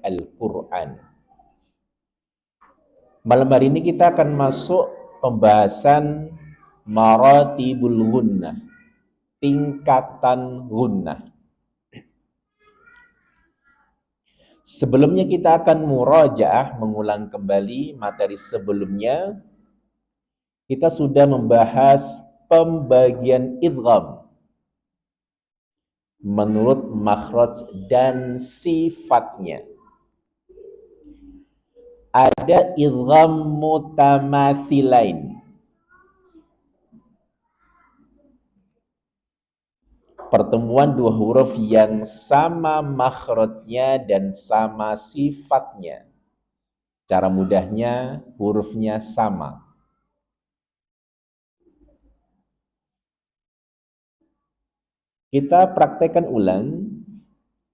Al-Quran. Malam hari ini kita akan masuk pembahasan maratibul gunnah, tingkatan gunnah. Sebelumnya kita akan murajaah, mengulang kembali materi sebelumnya. Kita sudah membahas pembagian idgham menurut makhraj dan sifatnya. Ada idgham mutamatsilain. Pertemuan dua huruf yang sama makhrajnya dan sama sifatnya. Cara mudahnya hurufnya sama. Kita praktekkan ulang,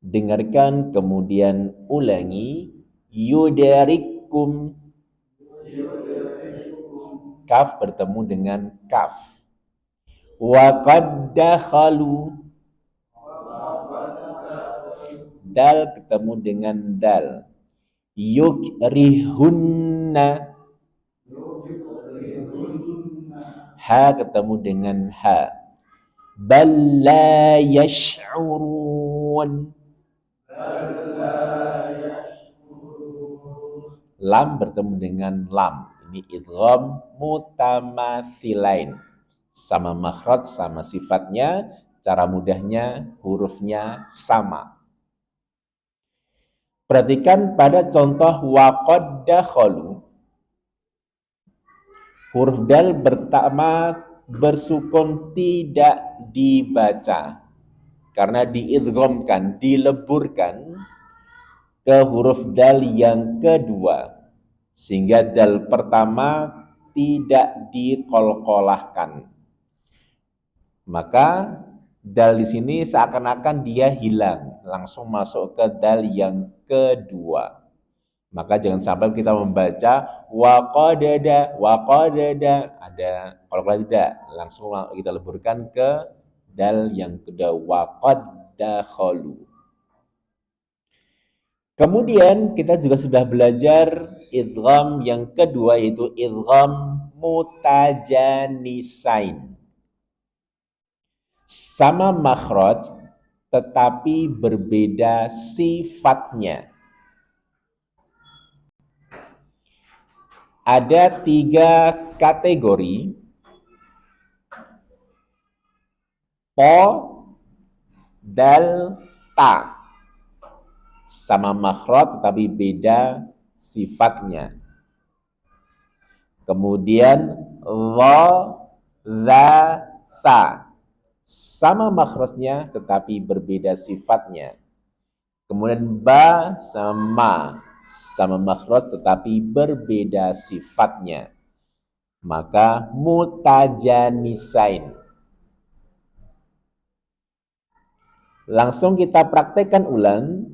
dengarkan kemudian ulangi. Yudarikum, kaf bertemu dengan kaf. Wa qad dakhalu, dal ketemu dengan dal. Yukrihunna, ha ketemu dengan ha. Bal la yash'urun, lam bertemu dengan lam. Ini idgham mutamatsilain. Sama makhraj, sama sifatnya, cara mudahnya hurufnya sama. Perhatikan pada contoh waqad dakhalu. Huruf dal pertama bersukun tidak dibaca karena diidghamkan, dileburkan ke huruf dal yang kedua, sehingga dal pertama tidak diqalqalahkan. Maka dal di sini seakan-akan dia hilang, langsung masuk ke dal yang kedua. Maka jangan sampai kita membaca waqadada, ada kalau tidak langsung kita leburkan ke dal yang kedua, waqad dakhalu. Kemudian kita juga sudah belajar idgham yang kedua, yaitu idgham mutajanisain. Sama makhraj tetapi berbeda sifatnya. Ada 3 kategori: po, dal, ta. Sama makhraj tetapi beda sifatnya. Kemudian dha, za, ta. Sama makhrajnya tetapi berbeda sifatnya. Kemudian ba sama makhraj tetapi berbeda sifatnya. Maka mutajanisain. Langsung kita praktekkan ulang.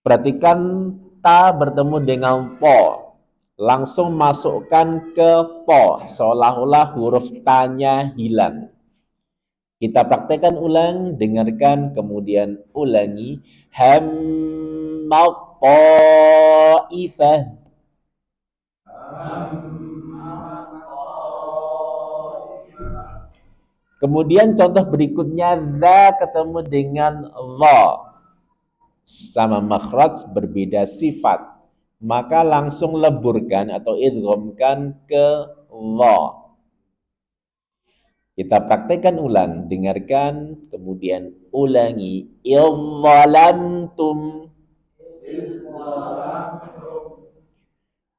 Perhatikan ta bertemu dengan po. Langsung masukkan ke po, seolah-olah huruf ta-nya hilang. Kita praktekkan ulang, dengarkan kemudian ulangi. Hammat ta'ifah. Kemudian contoh berikutnya, za ketemu dengan dha. Sama makhraj berbeda sifat. Maka langsung leburkan atau idghamkan ke dha. Kita praktekkan ulang, dengarkan, kemudian ulangi. Idzalamtum.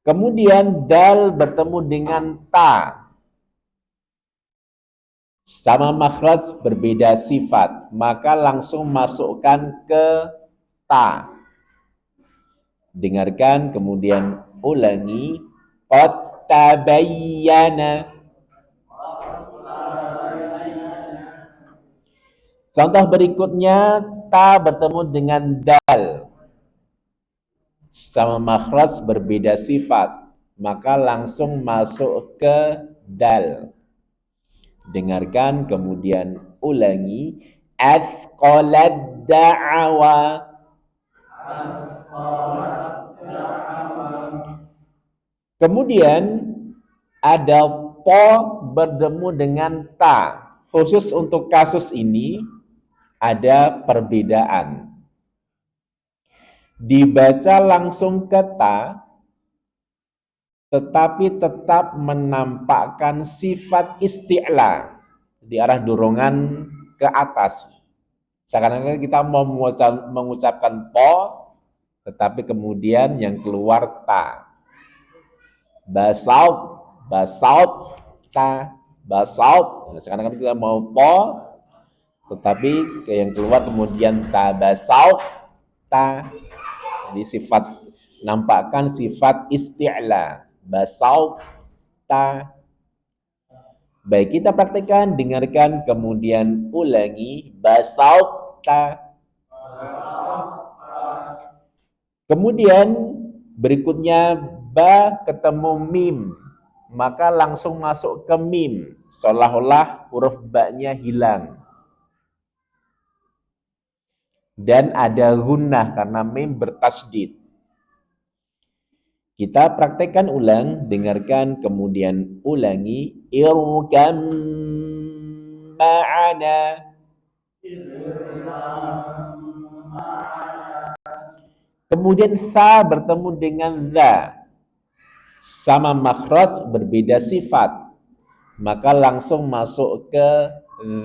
Kemudian dal bertemu dengan ta. Sama makhraj berbeda sifat, maka langsung masukkan ke ta. Dengarkan, kemudian ulangi. Qad tabayyana. Contoh berikutnya, ta bertemu dengan dal. Sama makhraj berbeda sifat, maka langsung masuk ke dal. Dengarkan, kemudian ulangi. Athqalad da'awa. Kemudian ada po bertemu dengan ta. Khusus untuk kasus ini ada perbedaan. Dibaca langsung ke ta, tetapi tetap menampakkan sifat isti'la di arah dorongan ke atas. Seakan-akan kita mau mengucapkan po, tetapi kemudian yang keluar ta. Basaut, basaut, ta, basaut. Seakan-akan kita mau po, tetapi yang keluar kemudian ta, basaut, ta. Jadi sifat, nampakkan sifat isti'la. Basaut, ta. Baik, kita praktekkan, dengarkan, kemudian ulangi. Basaut, ta. Kemudian berikutnya ba ketemu mim, maka langsung masuk ke mim, seolah-olah huruf ba-nya hilang. Dan ada gunnah karena mim bertasydid. Kita praktekkan ulang, dengarkan, kemudian ulangi. Irkam ma'ana. Kemudian sa bertemu dengan za. Sama makhraj, berbeda sifat. Maka langsung masuk ke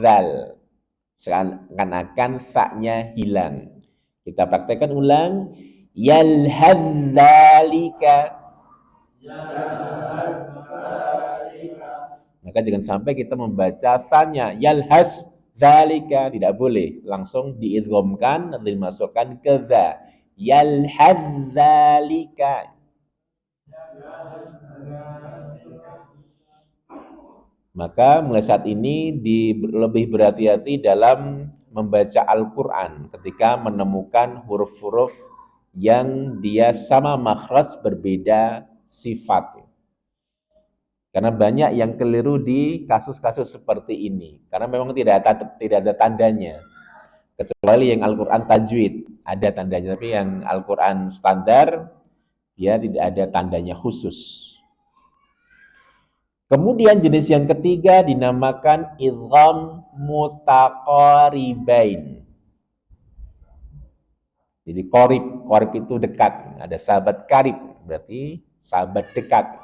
zal. Seakan-akan fa-nya hilang. Kita praktekkan ulang. Yalhadzalika. Maka jangan sampai kita membaca fa-nya yalhaz dzalika, tidak boleh. Langsung diidghamkan dan dimasukkan ke za. Yalhadzalika. Maka mulai saat ini lebih berhati-hati dalam membaca Al-Quran ketika menemukan huruf-huruf yang dia sama makhraj berbeda sifat. Karena banyak yang keliru di kasus-kasus seperti ini. Karena memang tidak ada tandanya. Kecuali yang Al-Quran tajwid, ada tandanya. Tapi yang Al-Quran standar, dia tidak ada tandanya khusus. Kemudian jenis yang ketiga dinamakan idgham mutaqaribain. Jadi qorib itu dekat. Ada sahabat karib, berarti sahabat dekat.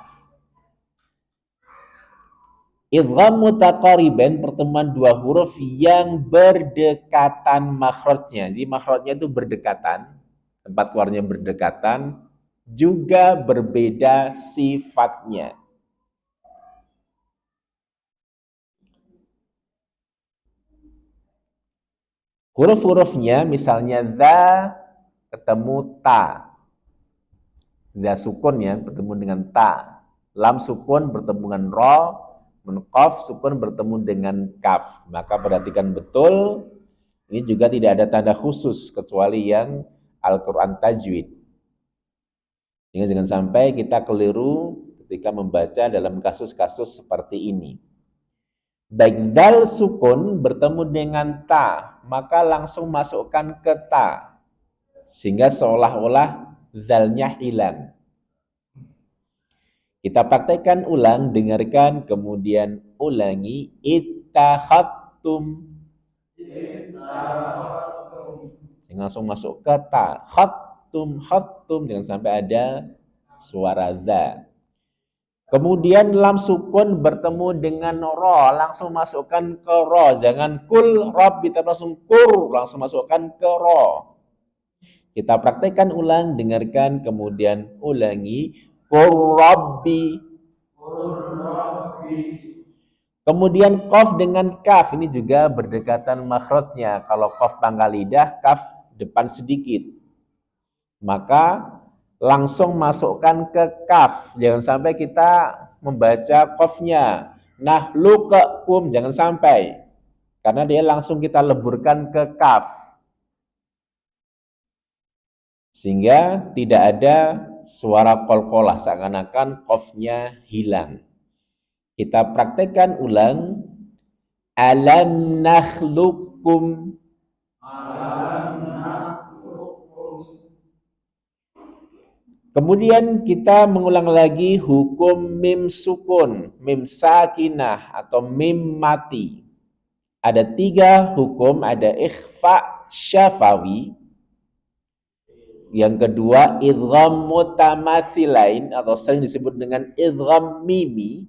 Idgham mutaqaribain, pertemuan dua huruf yang berdekatan makhrajnya. Jadi makhrajnya itu berdekatan, tempat keluarnya berdekatan, juga berbeda sifatnya. Huruf-hurufnya misalnya za ketemu ta. Za sukun ya bertemu dengan ta. Lam sukun bertemu dengan ro. Qaf sukun bertemu dengan kaf. Maka perhatikan betul, ini juga tidak ada tanda khusus kecuali yang Al-Quran tajwid. Jangan sampai kita keliru ketika membaca dalam kasus-kasus seperti ini. Baik dal sukun bertemu dengan ta, maka langsung masukkan ke ta. Sehingga seolah-olah zalnya hilang. Kita praktekkan ulang, dengarkan, kemudian ulangi. Ittakhadtum. Jangan langsung masuk ke ta. Khattum, jangan sampai ada suara za. Kemudian lam sukun bertemu dengan ro, langsung masukkan ke ro. Jangan kul rabbi, tapi langsung kur, langsung masukkan ke ro. Kita praktekkan ulang, dengarkan, kemudian ulangi. Kur rabbi. Kemudian qaf dengan kaf, ini juga berdekatan makhrajnya. Kalau qaf pangkal lidah, kaf depan sedikit. Maka langsung masukkan ke kaf. Jangan sampai kita membaca qafnya. Nahlukum, jangan sampai. Karena dia langsung kita leburkan ke kaf. Sehingga tidak ada suara qalqalah, seakan-akan qafnya hilang. Kita praktekkan ulang. Alam nakhlukum. Kemudian kita mengulang lagi hukum mim sukun, mim sakinah atau mim mati. Ada 3 hukum, ada ikhfa syafawi, yang kedua idgham mutamatsilain atau sering disebut dengan idgham mimi,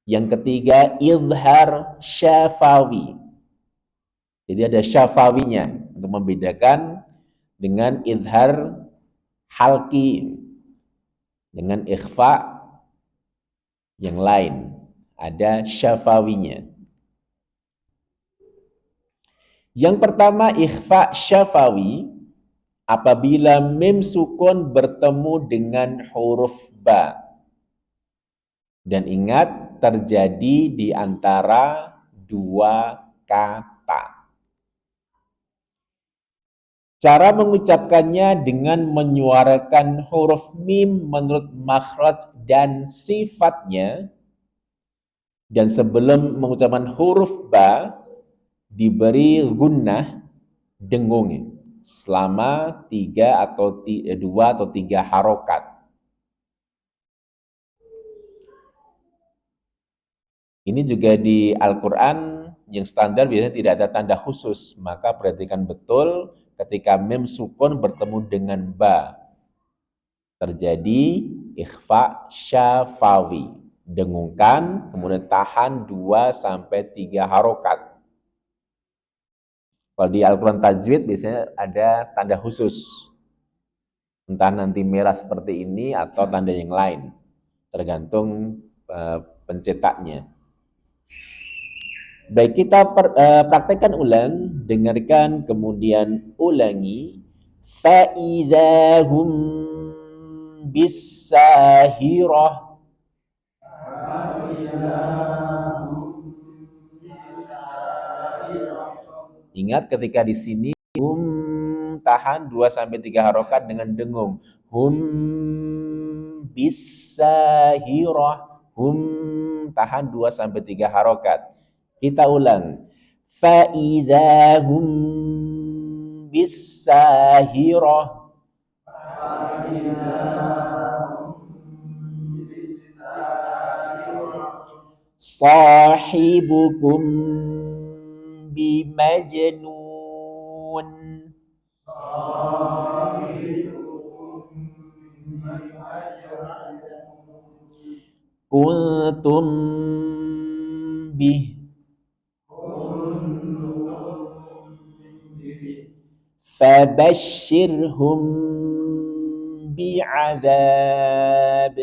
yang ketiga izhar syafawi. Jadi ada syafawinya untuk membedakan dengan izhar halki, dengan ikhfa yang lain. Ada syafawinya. Yang pertama ikhfa syafawi, apabila mim sukun bertemu dengan huruf ba. Dan ingat, terjadi di antara 2 kata. Cara mengucapkannya dengan menyuarakan huruf mim menurut makhraj dan sifatnya. Dan sebelum mengucapkan huruf ba, diberi gunnah, dengung selama 2 atau 3 harokat. Ini juga di Al-Quran yang standar biasanya tidak ada tanda khusus, maka perhatikan betul ketika mim sukun bertemu dengan ba, terjadi ikhfa syafawi, dengungkan kemudian tahan 2-3 harokat. Kalau di Al-Quran tajwid biasanya ada tanda khusus, entah nanti merah seperti ini atau tanda yang lain, tergantung pencetaknya. Baik, kita praktekkan ulang, dengarkan kemudian ulangi. Fa'idahum bisahirah. Ingat ketika di sini tahan 2-3 harokat dengan dengung. Hum bisahirah. Tahan 2-3 harokat. Kita ulang. Fa'idahum bisahirah. Sahibukum bimajnun. Kuntum bih. Fabashshirhum bi'adzab.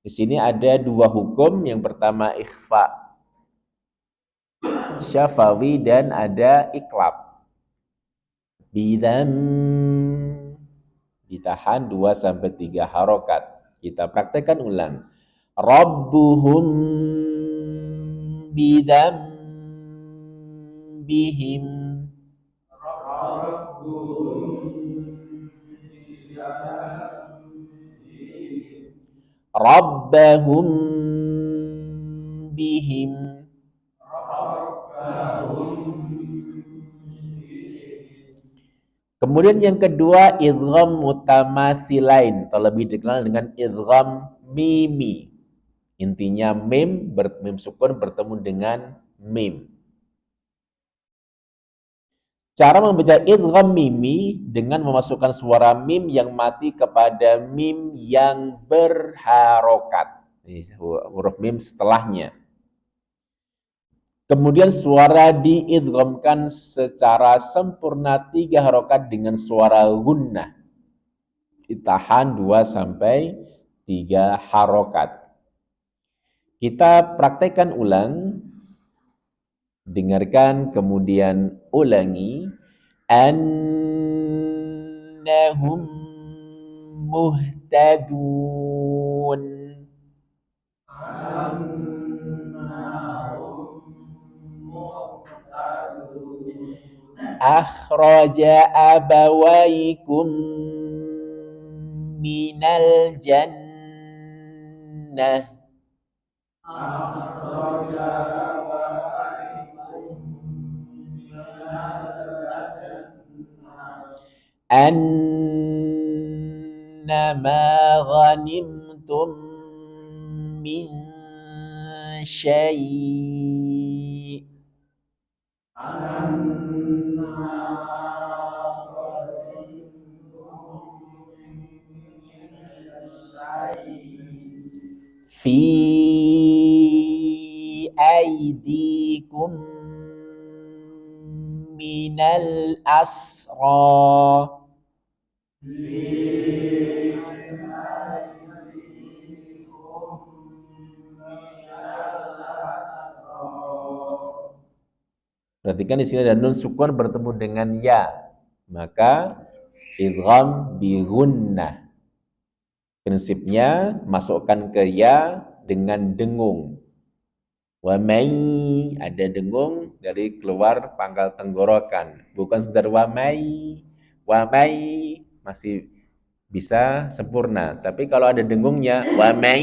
Di sini ada 2 hukum, yang pertama ikhfa syafawi dan ada iklab. Bidam ditahan 2-3 harokat. Kita praktekkan ulang. Rabbuhum bidam bihim. Rabbahum bihim. Kemudian yang kedua idgham mutamatsilain atau lebih dikenal dengan idgham mimi. Intinya mim sukun bertemu dengan mim. Cara membaca idgham mimi dengan memasukkan suara mim yang mati kepada mim yang berharokat. Ini huruf mim setelahnya. Kemudian suara diidghamkan secara sempurna 3 harokat dengan suara gunnah. Ditahan 2-3 harokat. Kita praktekkan ulang. Dengarkan kemudian ulangi. Annahum muhtadun. Akhraja abawaikum minal jannah. annama ghanimtum min syai' fi aidikum minal asra Perhatikan di sini ada nun sukun bertemu dengan ya, maka idgham bi gunnah. Prinsipnya masukkan ke ya dengan dengung. Wa may ada dengung dari keluar pangkal tenggorokan, bukan sekedar wa may masih bisa sempurna. Tapi kalau ada dengungnya wa may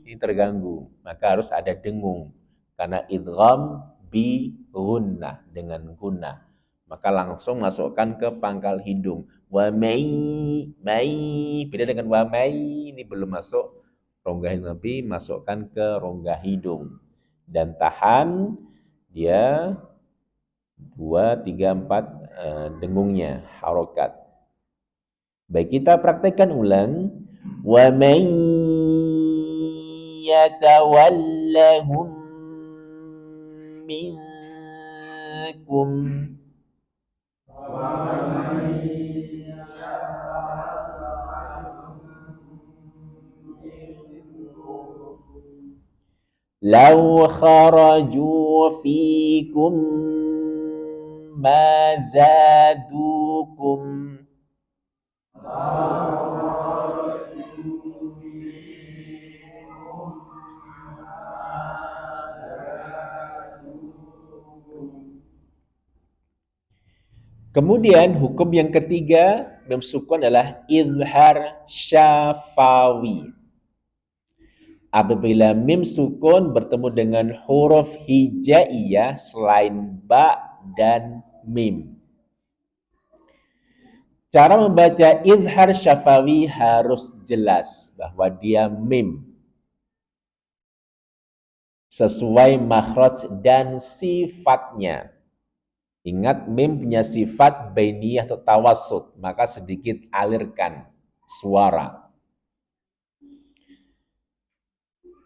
ini terganggu, maka harus ada dengung karena idgham bi gunnah dengan gunnah. Maka langsung masukkan ke pangkal hidung. Wa may beda dengan wa may ini belum masuk rongga hidung tapi masukkan ke rongga hidung dan tahan dia 2, 3, 4 dengungnya harokat. Baik, kita praktekkan ulang. Wa man yatawallahum minkum law kharaju fikum ma zadukum Kemudian hukum yang ketiga mim sukun adalah izhar syafawi. Apabila mim sukun bertemu dengan huruf hijaiyah selain ba dan mim. Cara membaca izhar syafawi harus jelas bahwa dia mim. Sesuai makhraj dan sifatnya. Ingat mim punya sifat bainiyah atau tawassut, maka sedikit alirkan suara.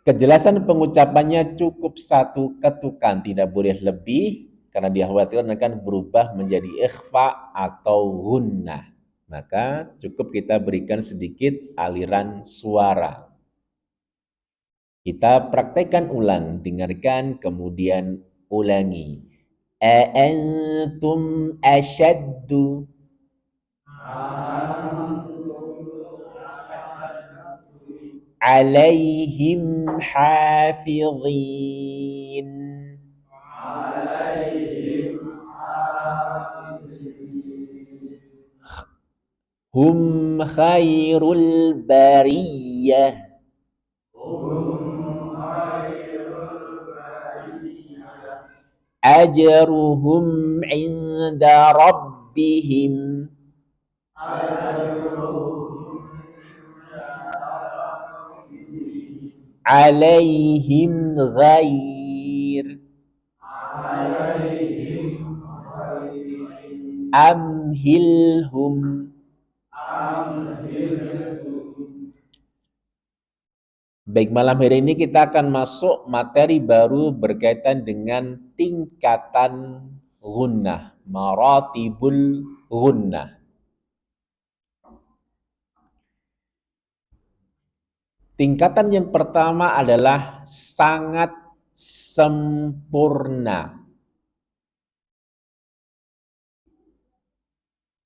Kejelasan pengucapannya cukup satu ketukan, tidak boleh lebih karena dikhawatirkan akan berubah menjadi ikhfa atau gunnah. Maka cukup kita berikan sedikit aliran suara. Kita praktekkan ulang, dengarkan kemudian ulangi. A'antum asyaddu alaihim hafizin hum khairul bariyah ajruhum inda rabbihim alaihim ghair amhilhum. Baik, malam hari ini kita akan masuk materi baru berkaitan dengan tingkatan gunnah, maratibul gunnah. Tingkatan yang pertama adalah sangat sempurna.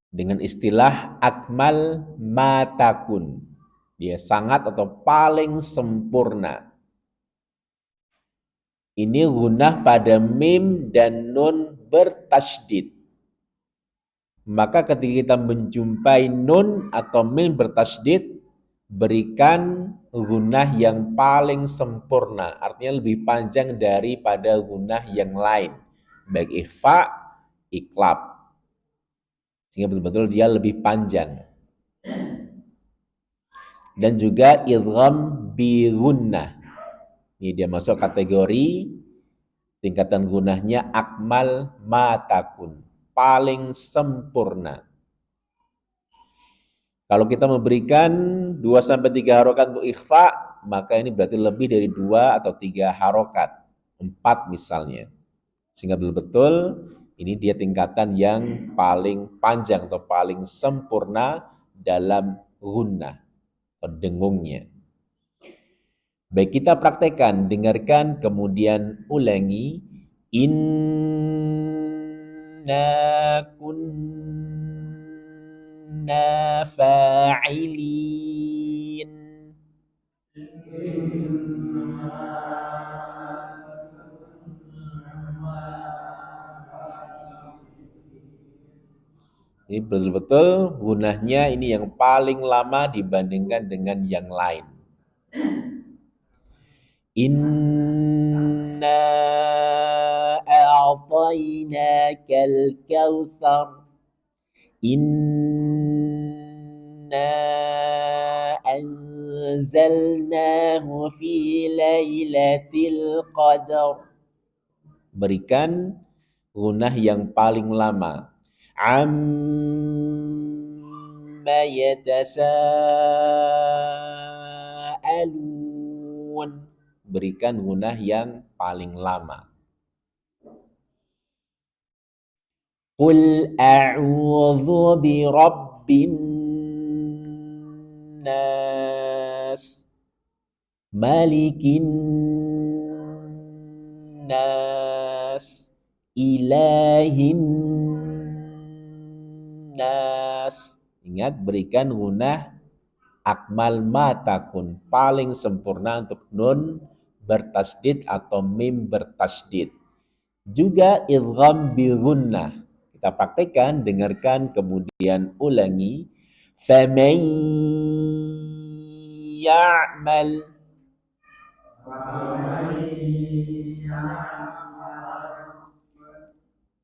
Dengan istilah akmal matakun. Dia sangat atau paling sempurna. Ini gunnah pada mim dan nun bertasydid. Maka ketika kita menjumpai nun atau mim bertasydid, berikan gunnah yang paling sempurna. Artinya lebih panjang daripada gunnah yang lain. Baik ikhfa, iklab. sehingga betul-betul dia lebih panjang. Dan juga idgham bi gunnah. Ini dia masuk kategori tingkatan gunahnya akmal matakun, paling sempurna. Kalau kita memberikan 2 sampai 3 harokat untuk ikhfa, maka ini berarti lebih dari 2 atau 3 harokat, 4 misalnya. Sehingga betul-betul ini dia tingkatan yang paling panjang atau paling sempurna dalam gunnah, dengungnya. Baik, kita praktekkan, dengarkan, kemudian ulangi. Inna kunna fa'ilin. Ini betul-betul gunahnya ini yang paling lama dibandingkan dengan yang lain. Inna a'tainakal kautsar. Inna anzalnahu fi lailatul qadar. Berikan gunah yang paling lama. Amma yatasaalun. Berikan gunah yang paling lama. Qul a'udzu birabbin nas, malikin nas, ilahin nas. Ingat, berikan gunah akmal matakun, paling sempurna untuk nun bertasdid atau mim bertasdid. Juga idgham bi gunnah. Kita praktekkan, dengarkan, kemudian ulangi. Faman ya'mal.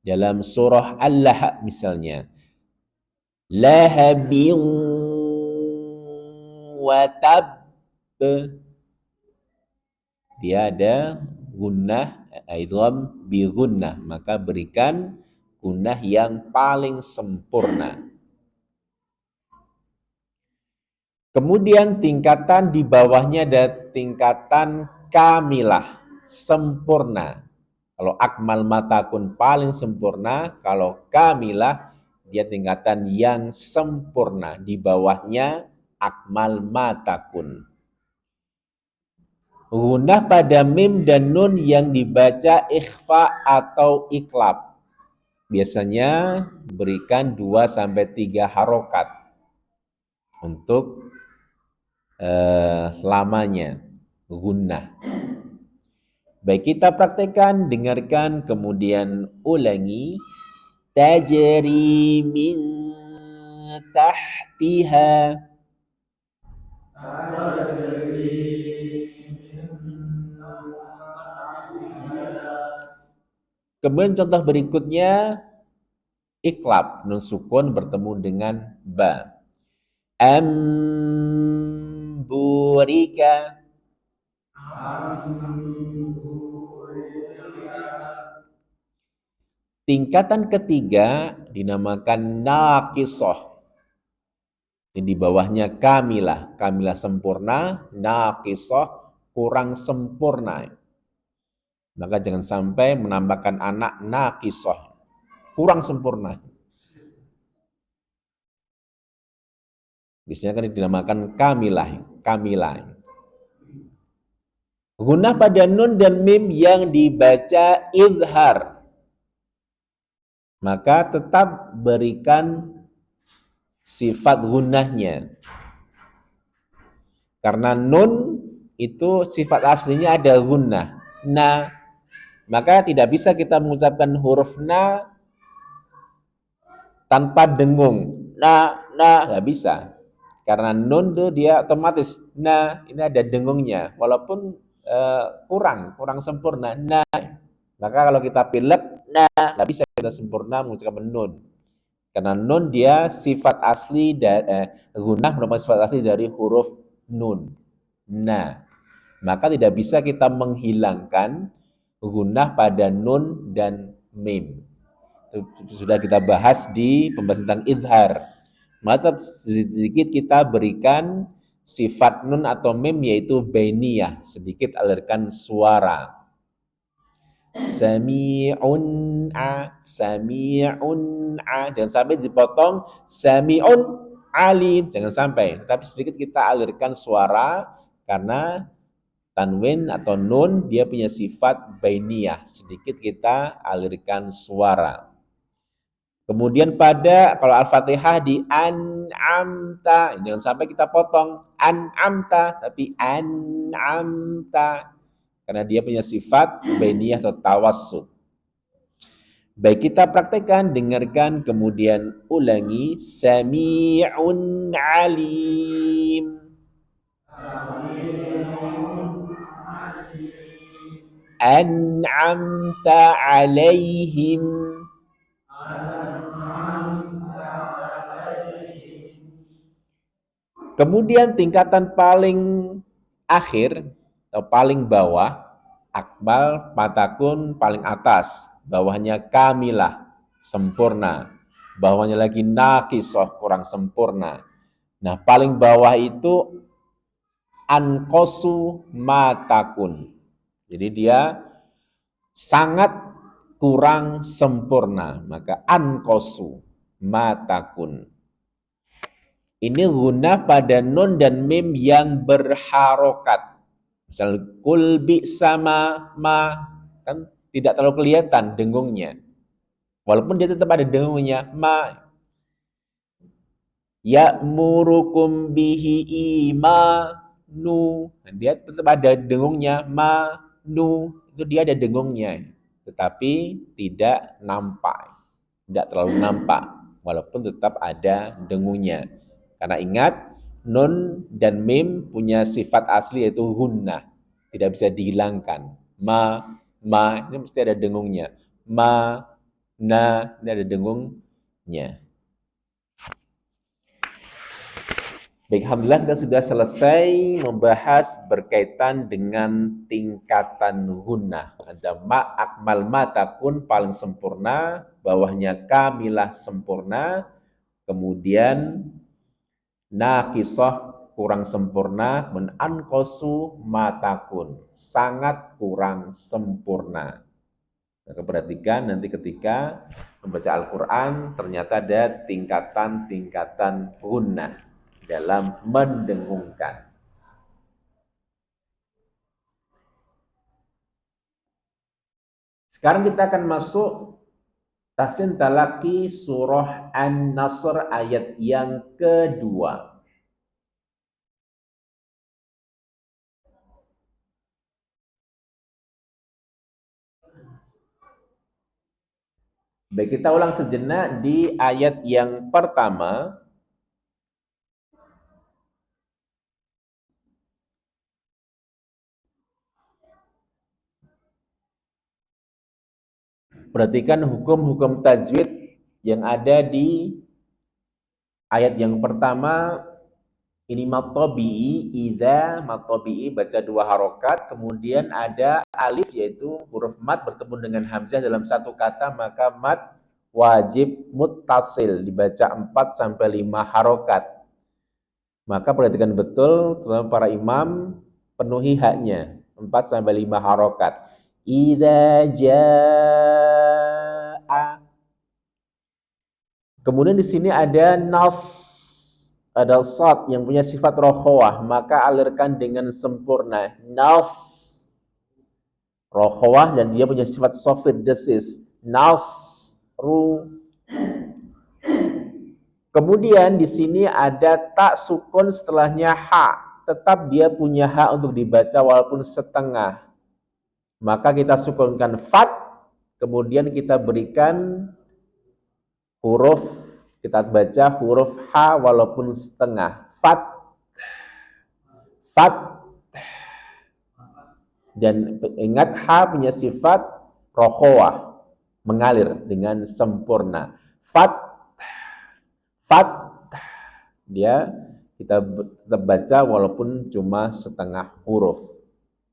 Dalam surah Al-Lahab misalnya. Lahabin wa tab. Dia ada gunnah, idgham bi gunnah, maka berikan gunnah yang paling sempurna. Kemudian tingkatan di bawahnya ada tingkatan kamilah, sempurna. Kalau akmal matakun paling sempurna, kalau kamilah dia tingkatan yang sempurna. Di bawahnya akmal matakun. Gunnah pada mim dan nun yang dibaca ikhfa atau iklab. Biasanya berikan 2 sampai 3 harokat untuk lamanya gunnah. Baik, kita praktekkan, dengarkan, kemudian ulangi. Tajri min tahtiha. Kemudian contoh berikutnya iklab, nun sukun bertemu dengan ba. Amburika. Tingkatan ketiga dinamakan naqisah. Ini di bawahnya kamilah. Kamilah sempurna, naqisah kurang sempurna. Maka jangan sampai menambahkan anak naqisah, kurang sempurna. Biasanya kan dinamakan kamilah. Gunnah pada nun dan mim yang dibaca izhar. Maka tetap berikan sifat gunnahnya. Karena nun itu sifat aslinya ada gunnah. Na, maka tidak bisa kita mengucapkan huruf na tanpa dengung. Na, nggak bisa. Karena nun itu dia otomatis. Na, ini ada dengungnya. Walaupun kurang sempurna. Na, maka kalau kita pilek, nggak bisa kita sempurna mengucapkan nun. Karena nun dia sifat asli gunnah merupakan sifat asli dari huruf nun. Nah, maka tidak bisa kita menghilangkan gunnah pada nun dan mim. Itu sudah kita bahas di pembahasan tentang izhar. Maka sedikit kita berikan sifat nun atau mim yaitu bainiyah, sedikit alirkan suara. Sami'un sami'un jangan sampai dipotong sami'un alim, jangan sampai, tapi sedikit kita alirkan suara karena tanwin atau nun dia punya sifat bainiyah, sedikit kita alirkan suara. Kemudian pada kalau Al-Fatihah di an'amta, jangan sampai kita potong an'amta, tapi an'amta. Karena dia punya sifat bainiyah atau tawassut. Baik, kita praktekkan, dengarkan, kemudian ulangi. Sami'un alim. An'amta alaihim. Kemudian tingkatan paling akhir atau paling bawah, akmal matakun paling atas, bawahnya kamilah, sempurna, bawahnya lagi naqisoh, kurang sempurna. Nah, paling bawah itu ankosu matakun. Jadi dia sangat kurang sempurna, maka ankosu matakun. Ini gunnah pada nun dan mim yang berharokat. Misal kul bi sama ma, kan tidak terlalu kelihatan dengungnya. Walaupun dia tetap ada dengungnya, ma ya'murukum bihi imanu. Dia tetap ada dengungnya, ma nu, itu dia ada dengungnya. Tetapi tidak nampak. Tidak terlalu nampak, walaupun tetap ada dengungnya. Karena ingat, nun dan mim punya sifat asli yaitu gunnah. Tidak bisa dihilangkan. Ma, ini mesti ada dengungnya. Ma, na, ini ada dengungnya. Baik, alhamdulillah kita sudah selesai membahas berkaitan dengan tingkatan gunnah. Ada ma, akmal matakun paling sempurna, bawahnya kamilah sempurna, kemudian naqisoh kurang sempurna, menankosu matakun sangat kurang sempurna. Maka perhatikan nanti ketika membaca Al-Quran ternyata ada tingkatan-tingkatan gunnah dalam mendengungkan. Sekarang kita akan masuk tahsin talaki surah An-Nasr ayat yang kedua. Baik, kita ulang sejenak di ayat yang pertama. Perhatikan hukum-hukum tajwid yang ada di ayat yang pertama. Ini matobi'i, idza matobi'i baca dua harokat, kemudian ada alif yaitu huruf mat bertemu dengan hamzah dalam satu kata, maka mat wajib muttasil dibaca 4 sampai 5 harokat. Maka perhatikan betul, terutama para imam, penuhi haknya 4 sampai 5 harokat. Idza jaa. Kemudian di sini ada nas, ada sad yang punya sifat rokhawah, maka alirkan dengan sempurna. Nas, rokhawah, dan dia punya sifat sofit desis. Nas, ru. Kemudian di sini ada tak sukun setelahnya ha, tetap dia punya hak untuk dibaca walaupun setengah. Maka kita sukunkan fat, kemudian kita berikan huruf, kita baca huruf ha walaupun setengah. Fat, dan ingat ha punya sifat rokhawah, mengalir dengan sempurna. Fat, Fat, dia kita tetap baca walaupun cuma setengah huruf.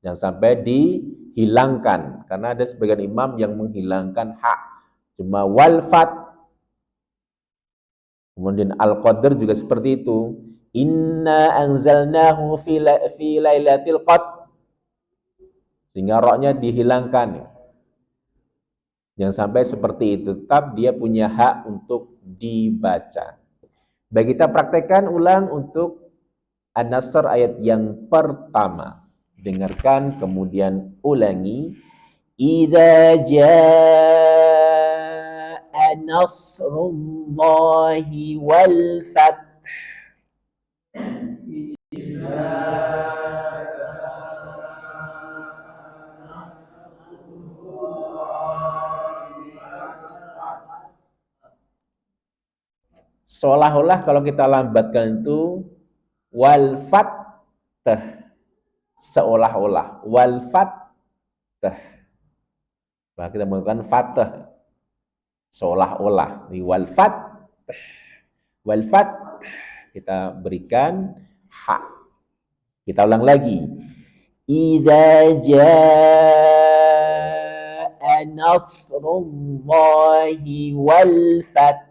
Jangan sampai dihilangkan. Karena ada sebagian imam yang menghilangkan hak. Cuma wal fat. Kemudian al-qadr juga seperti itu. Inna anzalnahu fi lailatul qadr. Sehingga roknya dihilangkan. Jangan sampai seperti itu. Tetap dia punya hak untuk dibaca. Baik, kita praktekkan ulang untuk An-Nasr ayat yang pertama. Dengarkan, kemudian ulangi. Idza jaa nasrullahi wal fath. Seolah-olah kalau kita lambatkan itu wal fath, seolah-olah wal fath. Nah, kita menggunakan fathah seolah-olah di wal fath. Wal fath kita berikan hak. Kita ulang lagi. Idza jaa nasrullahi wal fath.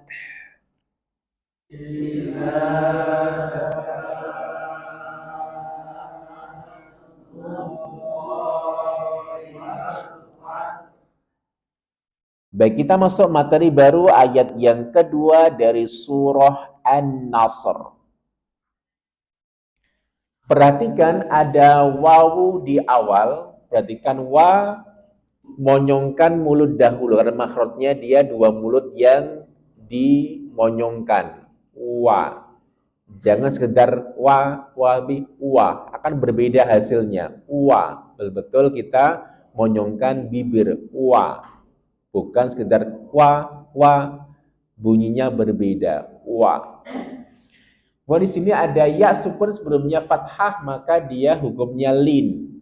Baik, kita masuk materi baru ayat yang kedua dari surah An-Nasr. Perhatikan ada wawu di awal. Perhatikan wa monyongkan mulut dahulu. Karena makhrajnya dia dua mulut yang dimonyongkan. Wa. Jangan sekedar wa, wa. Akan berbeda hasilnya. Wa. Betul-betul kita monyongkan bibir. Wa. Bukan sekedar wa, bunyinya berbeda. Wa. Bahwa di sini ada ya sukun sebelumnya fathah, maka dia hukumnya lin.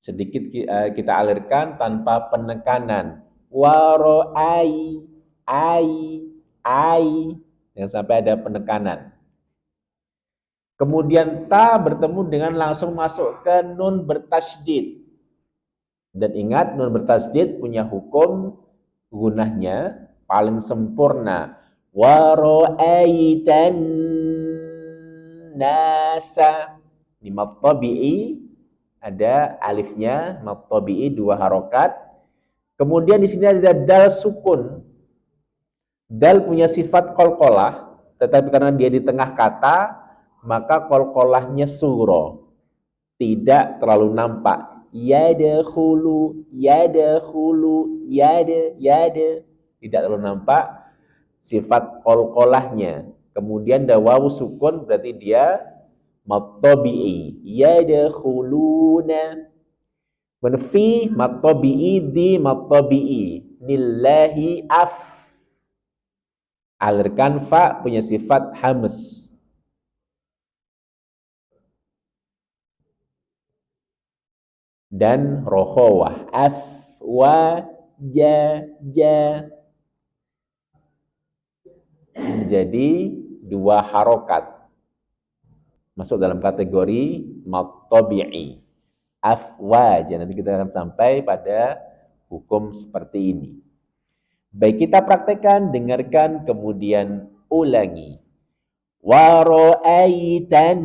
Sedikit kita alirkan tanpa penekanan. Waro'ai, ai, yang sampai ada penekanan. Kemudian ta bertemu dengan langsung masuk ke nun bertasydid. Dan ingat, nun bertasydid punya hukum gunahnya paling sempurna. Waro'aitan nasa. Di mad tabi'i ada alifnya, mad tabi'i dua harokat. Kemudian di sini ada dal sukun. Dal punya sifat qalqalah, tetapi karena dia di tengah kata, maka qalqalahnya suro. Tidak terlalu nampak. Yadkhulu, yada. Tidak terlalu nampak sifat qalqalahnya. Kemudian ada wawu sukun berarti dia mad tabi'i. Yadkhuluna. Menfi mad tabi'i di mad tabi'i. Lillahi af. Alirkan fa punya sifat hams. Dan rohowah ja menjadi dua harokat masuk dalam kategori mad tabi'i. Afwaja, nanti kita akan sampai pada hukum seperti ini. Baik, kita praktekkan, dengarkan, kemudian ulangi. Waro'aitan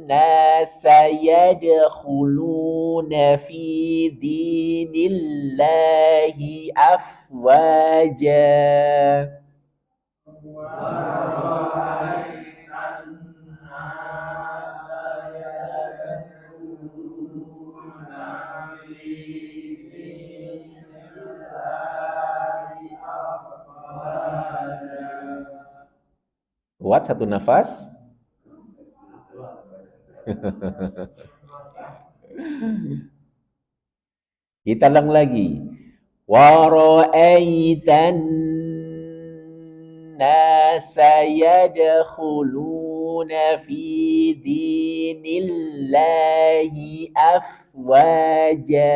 nasa yadkhuluna fi dinillahi afwaja. Kuat satu nafas. Kita ulang lagi. Wara'aitan nasa yadkhuluna fi dinillahi afwaja.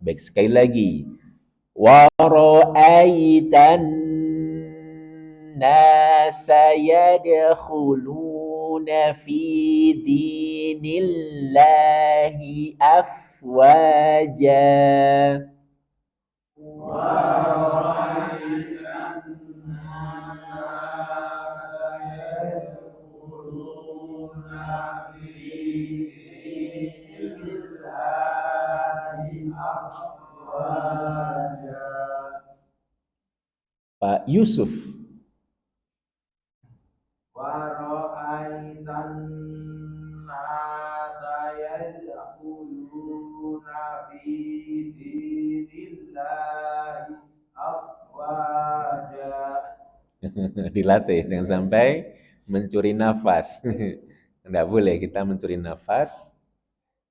Baik, sekali lagi. Wa ra'aitan nasa yadkhuluna fi dinillahi afwaja. Pak Yusuf. Wara'aitan nasa yadkhuluna fi dinillahi afwaja. Dilatih, jangan sampai mencuri nafas. Tidak boleh kita mencuri nafas.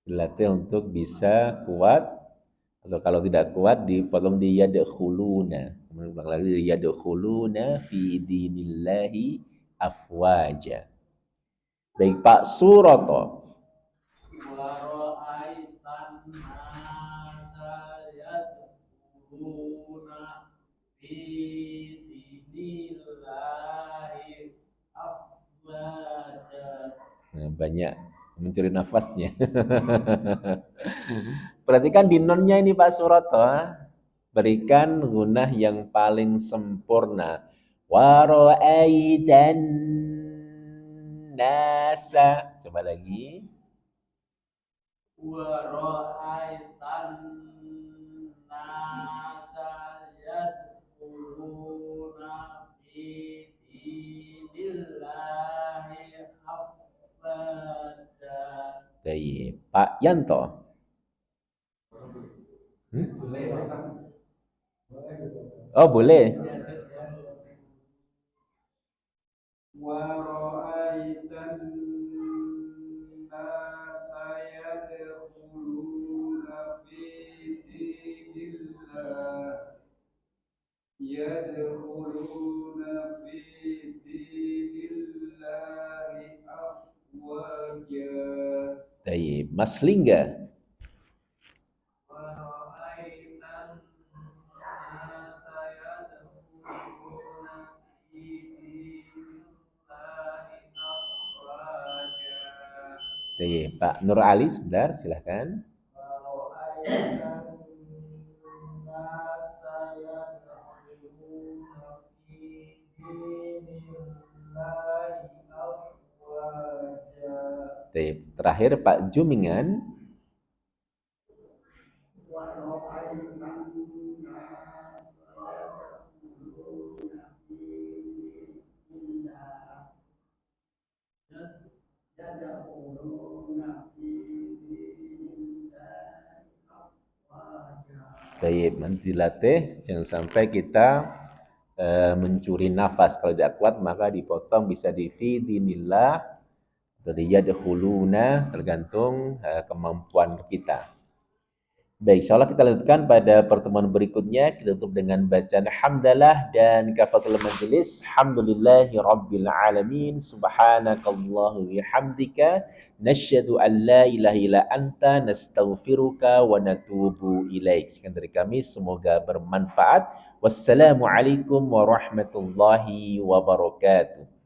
Dilatih untuk bisa kuat, atau kalau tidak kuat dipotong di yadkhuluna. Kemudian ulang lagi yadkhuluna fi dinillahi afwaja. Baik Pak Suroto. Wara'aitan nasa yadkhuluna fi dinillahi afwaja. Nah, banyak mencuri nafasnya. Perhatikan di nonnya ini Pak Suroto. Berikan gunah yang paling sempurna. Wara'aitan nasa. Coba lagi. Wara'aitan nasa yadkhuluna fi dinillahi afwaja. Baik, Pak Yanto. Oh, boleh. Wara'aitan nasa yadkhuluna fi dinillahi afwaja. Baik, Mas Lingga. Wara'aitan nasa yadkhuluna fi dinillahi afwaja. Baik, Pak Nur Ali sebentar, silahkan. Wara'aitan nasa yadkhuluna fi dinillahi afwaja. Baik, terakhir Pak Jumingan. Baik, nanti dilatih, jangan sampai kita mencuri nafas. Kalau tidak kuat maka dipotong, bisa di fi dinillah atau di yadkhuluna, tergantung kemampuan kita. Baik, insyaallah kita lanjutkan pada pertemuan berikutnya. Kita tutup dengan bacaan hamdalah dan kafatul majelis. Alhamdulillahi rabbil alamin. Subhanakallahu bihamdika nasyhadu an la ilaha illa anta nastaghfiruka wa natubu ilaik. Sekian dari kami, semoga bermanfaat. Wassalamualaikum warahmatullahi wabarakatuh.